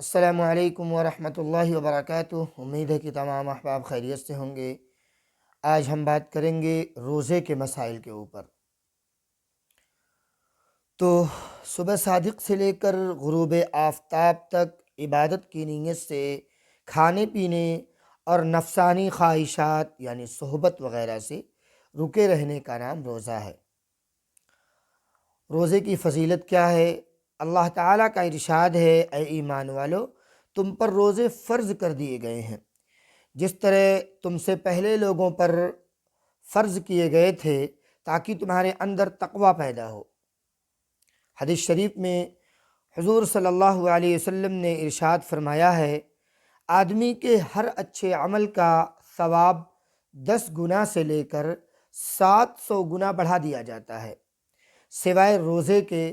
السلام علیکم ورحمۃ اللہ وبرکاتہ۔ امید ہے کہ تمام احباب خیریت سے ہوں گے۔ آج ہم بات کریں گے روزے کے مسائل کے اوپر۔ تو صبح صادق سے لے کر غروب آفتاب تک عبادت کی نیت سے کھانے پینے اور نفسانی خواہشات یعنی صحبت وغیرہ سے رکے رہنے کا نام روزہ ہے۔ روزے کی فضیلت کیا ہے؟ اللہ تعالیٰ کا ارشاد ہے، اے ایمان والو، تم پر روزے فرض کر دیے گئے ہیں جس طرح تم سے پہلے لوگوں پر فرض کیے گئے تھے تاکہ تمہارے اندر تقوی پیدا ہو۔ حدیث شریف میں حضور صلی اللہ علیہ وسلم نے ارشاد فرمایا ہے، آدمی کے ہر اچھے عمل کا ثواب 10 گنا سے لے کر 700 گنا بڑھا دیا جاتا ہے سوائے روزے کے۔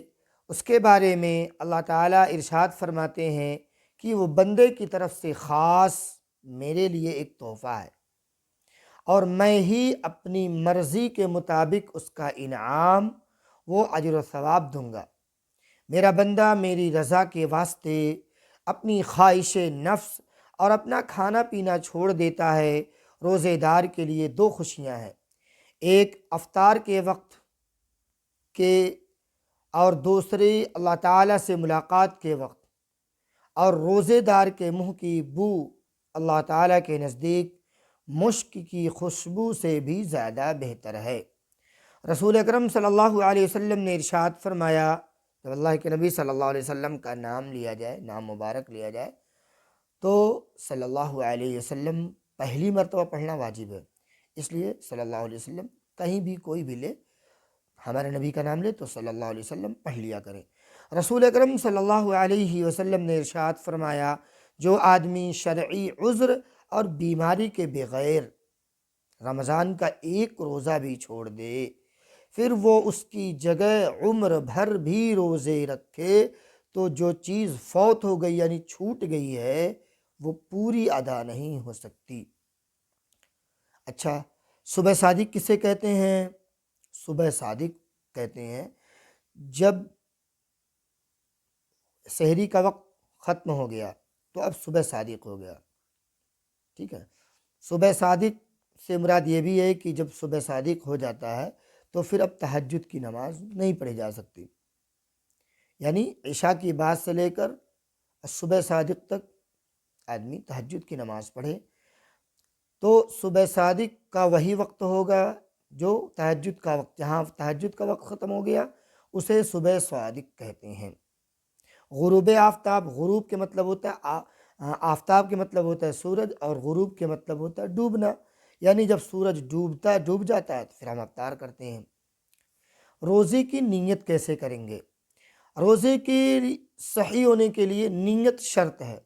اس کے بارے میں اللہ تعالیٰ ارشاد فرماتے ہیں کہ وہ بندے کی طرف سے خاص میرے لیے ایک تحفہ ہے اور میں ہی اپنی مرضی کے مطابق اس کا انعام وہ اجر و ثواب دوں گا۔ میرا بندہ میری رضا کے واسطے اپنی خواہش نفس اور اپنا کھانا پینا چھوڑ دیتا ہے۔ روزے دار کے لیے 2 خوشیاں ہیں، ایک افطار کے وقت کے اور دوسری اللہ تعالیٰ سے ملاقات کے وقت۔ اور روزے دار کے منہ کی بو اللہ تعالیٰ کے نزدیک مشک کی خوشبو سے بھی زیادہ بہتر ہے۔ رسول اکرم صلی اللہ علیہ وسلم نے ارشاد فرمایا، جب اللہ کے نبی صلی اللہ علیہ وسلم کا نام لیا جائے، نام مبارک لیا جائے، تو صلی اللہ علیہ وسلم پہلی مرتبہ پڑھنا واجب ہے۔ اس لیے صلی اللہ علیہ وسلم کہیں بھی کوئی بھی لے، ہمارے نبی کا نام لے تو صلی اللہ علیہ وسلم پڑھ لیا کریں۔ رسول اکرم صلی اللہ علیہ وسلم نے ارشاد فرمایا، جو آدمی شرعی عذر اور بیماری کے بغیر رمضان کا ایک روزہ بھی چھوڑ دے، پھر وہ اس کی جگہ عمر بھر بھی روزے رکھے تو جو چیز فوت ہو گئی یعنی چھوٹ گئی ہے وہ پوری ادا نہیں ہو سکتی۔ اچھا، صبح صادق کسے کہتے ہیں؟ صبح صادق کہتے ہیں جب سحری کا وقت ختم ہو گیا تو اب صبح صادق ہو گیا، ٹھیک ہے۔ صبح صادق سے مراد یہ بھی ہے کہ جب صبح صادق ہو جاتا ہے تو پھر اب تہجد کی نماز نہیں پڑھی جا سکتی، یعنی عشاء کی بعد سے لے کر صبح صادق تک آدمی تہجد کی نماز پڑھے تو صبح صادق کا وہی وقت ہوگا جو تہجد کا وقت، جہاں تہجد کا وقت ختم ہو گیا اسے صبح صادق کہتے ہیں۔ غروب آفتاب، غروب کے مطلب ہوتا ہے آفتاب کے مطلب ہوتا ہے سورج، اور غروب کے مطلب ہوتا ہے ڈوبنا، یعنی جب سورج ڈوب جاتا ہے تو پھر ہم افطار کرتے ہیں۔ روزے کی نیت کیسے کریں گے؟ روزے کے صحیح ہونے کے لیے نیت شرط ہے۔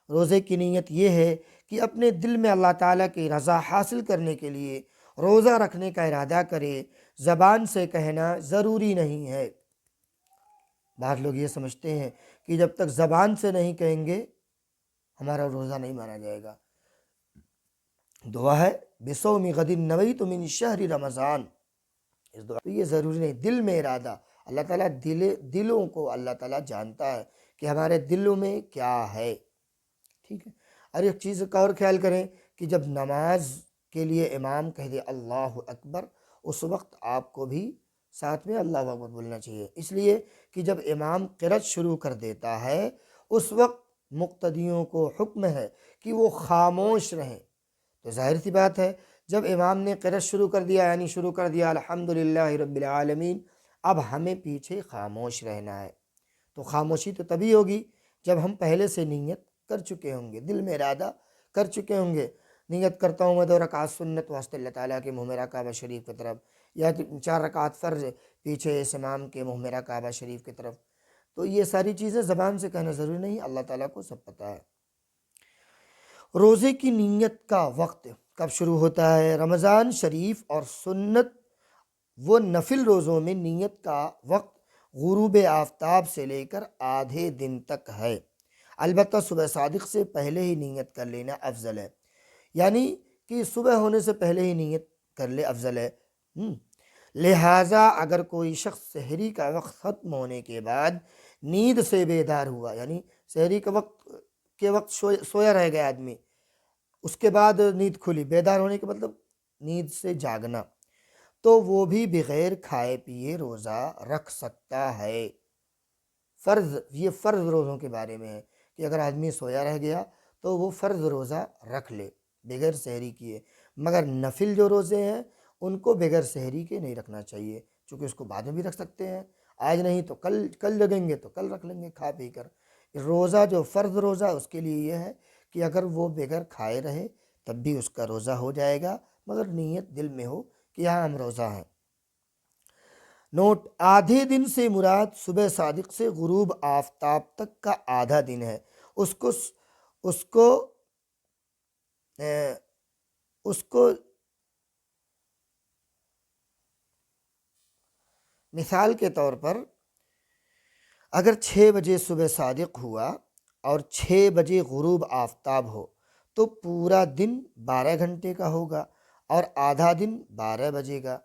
روزے کی نیت یہ ہے کہ اپنے دل میں اللہ تعالیٰ کی رضا حاصل کرنے کے لیے روزہ رکھنے کا ارادہ کرے، زبان سے کہنا ضروری نہیں ہے۔ بعض لوگ یہ سمجھتے ہیں کہ جب تک زبان سے نہیں کہیں گے ہمارا روزہ نہیں مانا جائے گا۔ دعا ہے بِصَوْمِ غَدٍ نَوَيْتُ مِنْ شَهْرِ رمضان، اس دعا تو یہ ضروری نہیں، دل میں ارادہ۔ اللہ تعالیٰ دلوں کو اللہ تعالیٰ جانتا ہے کہ ہمارے دلوں میں کیا ہے، ٹھیک ہے۔ اور ایک چیز کا اور خیال کریں کہ جب نماز کے لیے امام کہہ دے اللہ اکبر، اس وقت آپ کو بھی ساتھ میں اللہ اکبر بولنا چاہیے، اس لیے کہ جب امام قرأت شروع کر دیتا ہے اس وقت مقتدیوں کو حکم ہے کہ وہ خاموش رہیں۔ تو ظاہر سی بات ہے جب امام نے قرأت شروع کر دیا یعنی شروع کر دیا الحمدللہ رب العالمین، اب ہمیں پیچھے خاموش رہنا ہے۔ تو خاموشی تو تبھی ہوگی جب ہم پہلے سے نیت کر چکے ہوں گے، دل میں ارادہ کر چکے ہوں گے، نیت کرتا ہوں میں 2 رکعت سنت واسطے اللہ تعالیٰ کے منہ میرا کعبہ شریف کی طرف، یا 4 رکعت فرض پیچھے اس امام کے منہ میرا کعبہ شریف کی طرف۔ تو یہ ساری چیزیں زبان سے کہنا ضروری نہیں، اللہ تعالیٰ کو سب پتہ ہے۔ روزے کی نیت کا وقت کب شروع ہوتا ہے؟ رمضان شریف اور سنت وہ نفل روزوں میں نیت کا وقت غروب آفتاب سے لے کر آدھے دن تک ہے، البتہ صبح صادق سے پہلے ہی نیت کر لینا افضل ہے، یعنی کہ صبح ہونے سے پہلے ہی نیت کر لے افضل ہے۔ لہٰذا اگر کوئی شخص سحری کا وقت ختم ہونے کے بعد نیند سے بیدار ہوا، یعنی سحری کے وقت سویا رہ گیا آدمی، اس کے بعد نیند کھلی، بیدار ہونے کے مطلب نیند سے جاگنا، تو وہ بھی بغیر کھائے پیے روزہ رکھ سکتا ہے۔ فرض، یہ فرض روزوں کے بارے میں ہے کہ اگر آدمی سویا رہ گیا تو وہ فرض روزہ رکھ لے بغیر سحری کیے، مگر نفل جو روزے ہیں ان کو بغیر سحری کے نہیں رکھنا چاہیے، چونکہ اس کو بعد میں بھی رکھ سکتے ہیں، آج نہیں تو کل لگیں گے تو کل رکھ لیں گے کھا پی کر۔ روزہ جو فرض روزہ اس کے لیے یہ ہے کہ اگر وہ بغیر کھائے رہے تب بھی اس کا روزہ ہو جائے گا، مگر نیت دل میں ہو کہ یہاں ہم روزہ ہیں۔ نوٹ: آدھے دن سے مراد صبح صادق سے غروب آفتاب تک کا آدھا دن ہے۔ اس کو اس کو اس کو مثال کے طور پر اگر 6 بجے صبح صادق ہوا اور 6 بجے غروب آفتاب ہو تو پورا دن 12 گھنٹے کا ہوگا اور آدھا دن 12 بجے کا،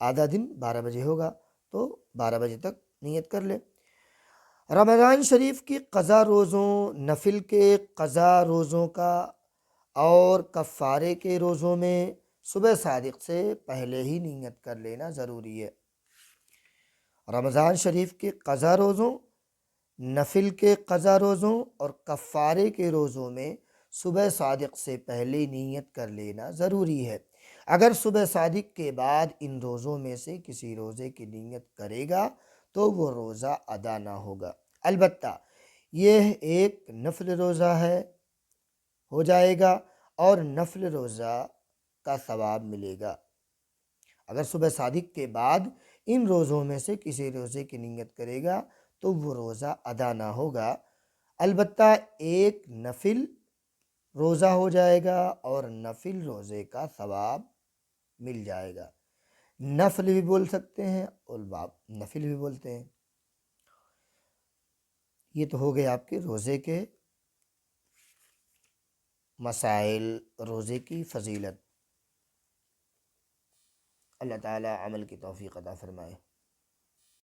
آدھا دن 12 بجے ہوگا تو 12 بجے تک نیت کر لے۔ رمضان شریف کی قضا روزوں، نفل کے قضا روزوں کا اور کفارے کے روزوں میں صبح صادق سے پہلے ہی نیت کر لینا ضروری ہے۔ رمضان شریف کے قضا روزوں، نفل کے قضا روزوں اور کفارے کے روزوں میں صبح صادق سے پہلے نیت کر لینا ضروری ہے۔ اگر صبح صادق کے بعد ان روزوں میں سے کسی روزے کی نیت کرے گا تو وہ روزہ ادا نہ ہوگا، البتہ یہ ایک نفل روزہ ہے، ہو جائے گا اور نفل روزہ کا ثواب ملے گا۔ اگر صبح صادق کے بعد ان روزوں میں سے کسی روزے کی نیت کرے گا تو وہ روزہ ادا نہ ہوگا، البتہ ایک نفل روزہ ہو جائے گا اور نفل روزے کا ثواب مل جائے گا۔ نفل بھی بول سکتے ہیں اور نفل بھی بولتے ہیں۔ یہ تو ہو گئے آپ کے روزے کے مسائل، روزے کی فضیلت۔ اللہ تعالی عمل کی توفیق عطا فرمائے۔